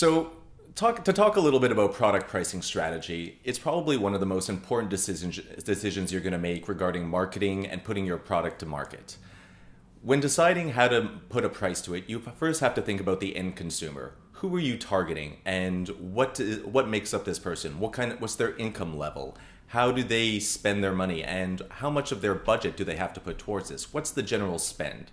So, to talk a little bit about product pricing strategy, it's probably one of the most important decisions you're going to make regarding marketing and putting your product to market. When deciding how to put a price to it, you first have to think about the end consumer. Who are you targeting, and what makes up this person? What's their income level? How do they spend their money, and how much of their budget do they have to put towards this? What's the general spend?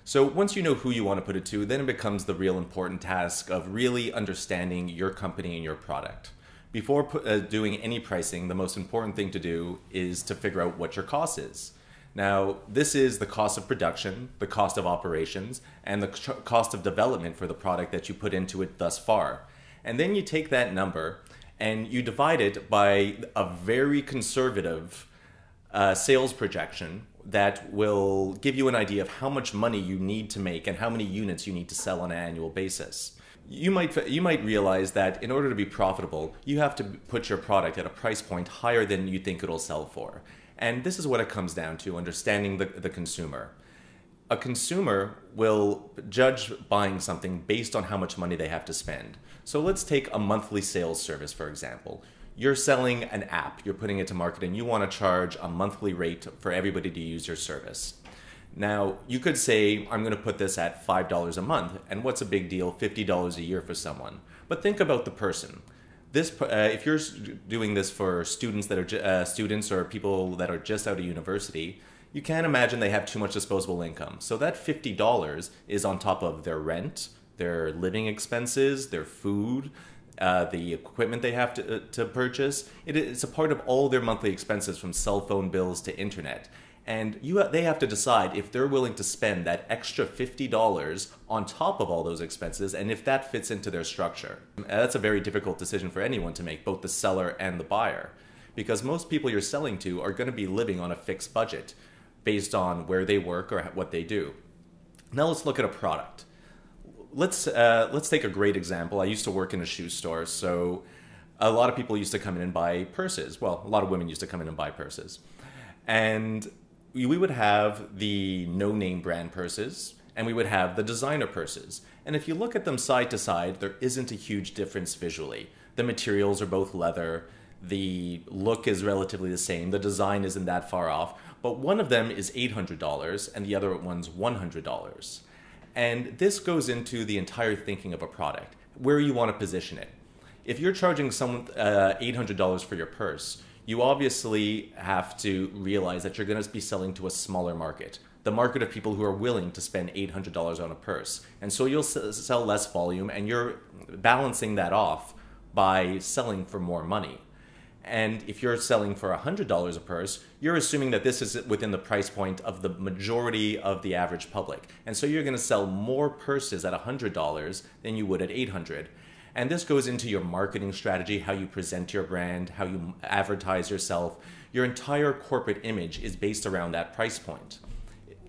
So once you know who you want to put it to, then it becomes the real important task of really understanding your company and your product. Before doing any pricing, the most important thing to do is to figure out what your cost is. Now, this is the cost of production, the cost of operations, and the cost of development for the product that you put into it thus far. And then you take that number and you divide it by a very conservative sales projection that will give you an idea of how much money you need to make and how many units you need to sell on an annual basis. You might realize that in order to be profitable, you have to put your product at a price point higher than you think it'll sell for. And this is what it comes down to, understanding the consumer. A consumer will judge buying something based on how much money they have to spend. So let's take a monthly sales service, for example. You're selling an app, you're putting it to market, and you want to charge a monthly rate for everybody to use your service. Now, you could say, I'm going to put this at $5 a month, and what's a big deal, $50 a year for someone. But think about the person. If you're doing this for students that are students or people that are just out of university, you can't imagine they have too much disposable income. So that $50 is on top of their rent, their living expenses, their food, the equipment they have to purchase. It's a part of all their monthly expenses, from cell phone bills to internet. And they have to decide if they're willing to spend that extra $50 on top of all those expenses, and if that fits into their structure. That's a very difficult decision for anyone to make, both the seller and the buyer, because most people you're selling to are going to be living on a fixed budget based on where they work or what they do. Now let's look at a product. Let's take a great example. I used to work in a shoe store, so a lot of people used to come in and buy purses. Well, a lot of women used to come in and buy purses. And we would have the no-name brand purses, and we would have the designer purses. And if you look at them side to side, there isn't a huge difference visually. The materials are both leather, the look is relatively the same, the design isn't that far off, but one of them is $800 and the other one's $100. And this goes into the entire thinking of a product, where you want to position it. If you're charging someone $800 for your purse, you obviously have to realize that you're going to be selling to a smaller market, the market of people who are willing to spend $800 on a purse. And so you'll sell less volume, and you're balancing that off by selling for more money. And if you're selling for $100 a purse, you're assuming that this is within the price point of the majority of the average public. And so you're going to sell more purses at $100 than you would at $800. And this goes into your marketing strategy, how you present your brand, how you advertise yourself. Your entire corporate image is based around that price point.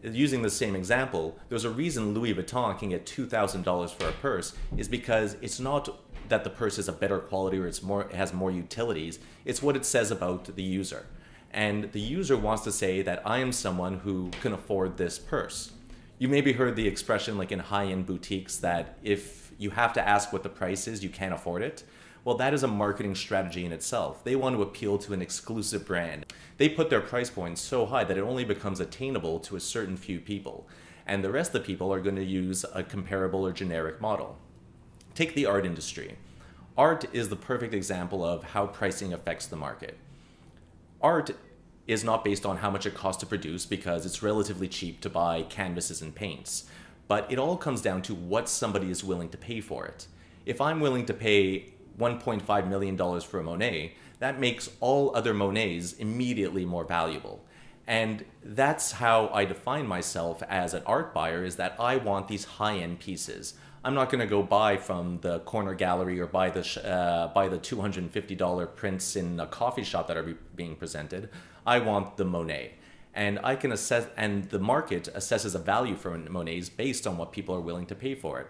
Using the same example, there's a reason Louis Vuitton can get $2,000 for a purse, is because it's not that the purse is a better quality or it has more utilities. It's what it says about the user. And the user wants to say that I am someone who can afford this purse. You maybe heard the expression, like in high-end boutiques, that if you have to ask what the price is, you can't afford it. Well, that is a marketing strategy in itself. They want to appeal to an exclusive brand. They put their price point so high that it only becomes attainable to a certain few people. And the rest of the people are going to use a comparable or generic model. Take the art industry. Art is the perfect example of how pricing affects the market. Art is not based on how much it costs to produce, because it's relatively cheap to buy canvases and paints. But it all comes down to what somebody is willing to pay for it. If I'm willing to pay $1.5 million for a Monet, that makes all other Monets immediately more valuable. And that's how I define myself as an art buyer, is that I want these high-end pieces. I'm not going to go buy from the corner gallery or buy the $250 prints in a coffee shop that are being presented. I want the Monet. And I can assess, and the market assesses a value for Monets based on what people are willing to pay for it.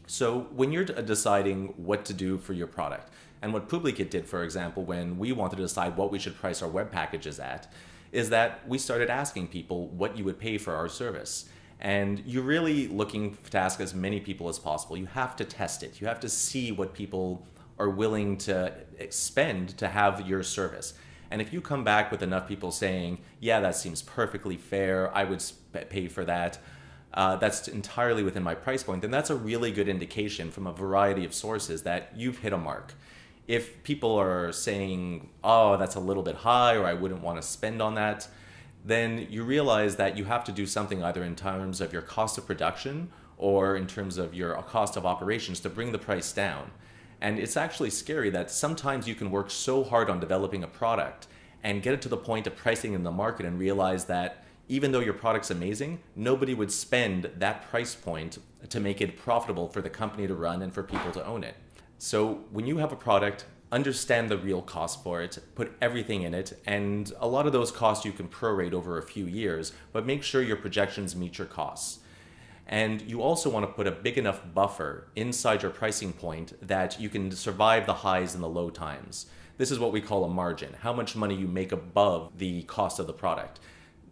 So when you're deciding what to do for your product, and what Publikit did, for example, when we wanted to decide what we should price our web packages at, is that we started asking people what you would pay for our service. And you're really looking to ask as many people as possible. You have to test it. You have to see what people are willing to spend to have your service. And if you come back with enough people saying, yeah, that seems perfectly fair, I would pay for that, that's entirely within my price point, then that's a really good indication from a variety of sources that you've hit a mark. If people are saying, oh, that's a little bit high, or I wouldn't want to spend on that, then you realize that you have to do something either in terms of your cost of production or in terms of your cost of operations to bring the price down. And it's actually scary that sometimes you can work so hard on developing a product and get it to the point of pricing in the market and realize that even though your product's amazing, nobody would spend that price point to make it profitable for the company to run and for people to own it. So when you have a product, understand the real cost for it, put everything in it, and a lot of those costs you can prorate over a few years, but make sure your projections meet your costs. And you also want to put a big enough buffer inside your pricing point that you can survive the highs and the low times. This is what we call a margin, how much money you make above the cost of the product.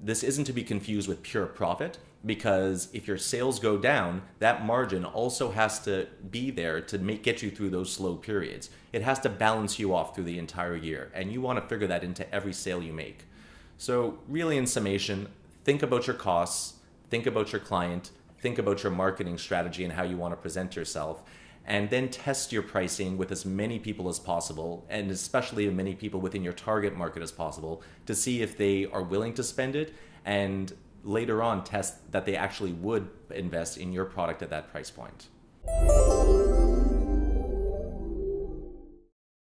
This isn't to be confused with pure profit, because if your sales go down, that margin also has to be there to get you through those slow periods. It has to balance you off through the entire year, and you want to figure that into every sale you make. So really, in summation, think about your costs, think about your client, think about your marketing strategy and how you want to present yourself, and then test your pricing with as many people as possible, and especially as many people within your target market as possible, to see if they are willing to spend it, and later on test that they actually would invest in your product at that price point.